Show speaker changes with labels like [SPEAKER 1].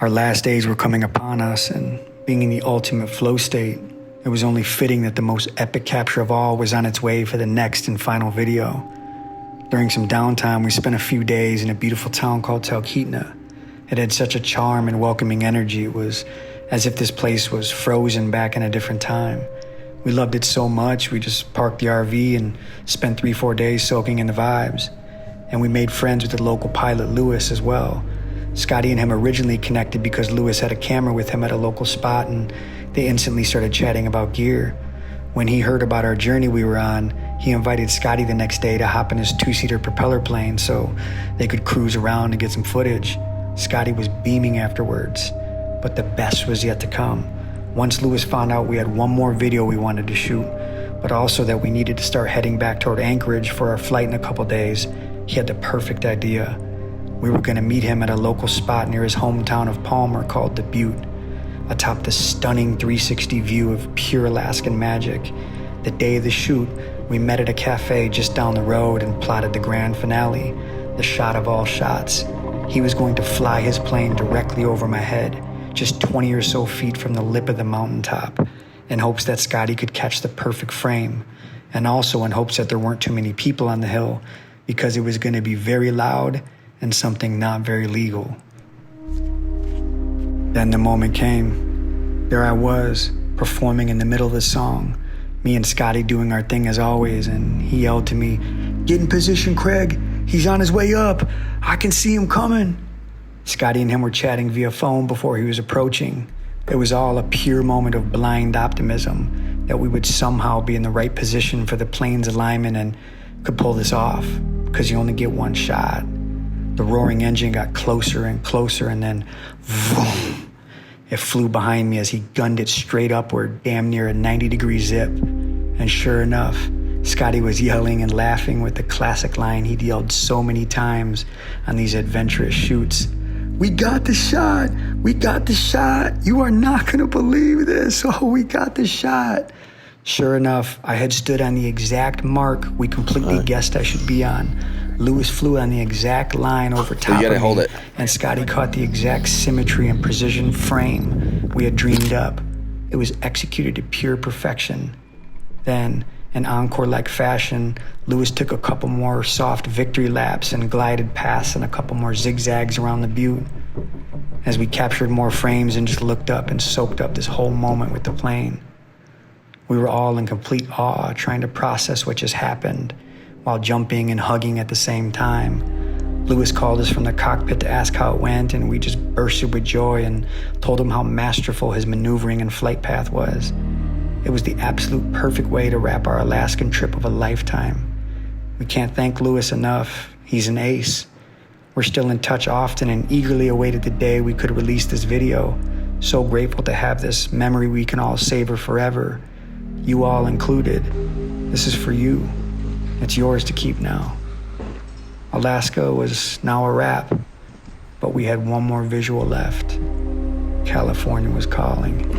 [SPEAKER 1] Our last days were coming upon us, and being in the ultimate flow state, it was only fitting that the most epic capture of all was on its way for the next and final video. During some downtime, we spent a few days in a beautiful town called Talkeetna. It had such a charm and welcoming energy. It was as if this place was frozen back in a different time. We loved it so much, we just parked the RV and spent 3-4 days soaking in the vibes. And we made friends with the local pilot, Nūes, as well. Scotty and him originally connected because Nūes had a camera with him at a local spot, and they instantly started chatting about gear. When he heard about our journey we were on, he invited Scotty the next day to hop in his 2-seater propeller plane so they could cruise around and get some footage. Scotty was beaming afterwards, but the best was yet to come. Once Nūes found out we had one more video we wanted to shoot, but also that we needed to start heading back toward Anchorage for our flight in a couple days, he had the perfect idea. We were going to meet him at a local spot near his hometown of Palmer called the Butte, atop the stunning 360 view of pure Alaskan magic. The day of the shoot, we met at a cafe just down the road and plotted the grand finale, the shot of all shots. He was going to fly his plane directly over my head, just 20 or so feet from the lip of the mountaintop, in hopes that Scotty could catch the perfect frame, and also in hopes that there weren't too many people on the hill, because it was going to be very loud and something not very legal. Then the moment came. There I was, performing in the middle of the song, me and Scotty doing our thing as always, and he yelled to me, "Get in position, Craig. He's on his way up. I can see him coming." Scotty and him were chatting via phone before he was approaching. It was all a pure moment of blind optimism that we would somehow be in the right position for the plane's alignment and could pull this off, because you only get one shot. The roaring engine got closer and closer, and then vroom, it flew behind me as he gunned it straight upward, damn near a 90-degree zip. And sure enough, Scotty was yelling and laughing with the classic line he'd yelled so many times on these adventurous shoots. "We got the shot! We got the shot! You are not gonna believe this! Oh, we got the shot!" Sure enough, I had stood on the exact mark we completely guessed I should be on. Nūes flew on the exact line over top of me, and Scotty caught the exact symmetry and precision frame we had dreamed up. It was executed to pure perfection. Then, in encore-like fashion, Nūes took a couple more soft victory laps and glided past in a couple more zigzags around the Butte, as we captured more frames and just looked up and soaked up this whole moment with the plane. We were all in complete awe, trying to process what just happened, while jumping and hugging at the same time. Nūes called us from the cockpit to ask how it went, and we just bursted with joy and told him how masterful his maneuvering and flight path was. It was the absolute perfect way to wrap our Alaskan trip of a lifetime. We can't thank Nūes enough. He's an ace. We're still in touch often and eagerly awaited the day we could release this video. So grateful to have this memory we can all savor forever. You all included. This is for you. It's yours to keep now. Alaska was now a wrap, but we had one more visual left. California was calling.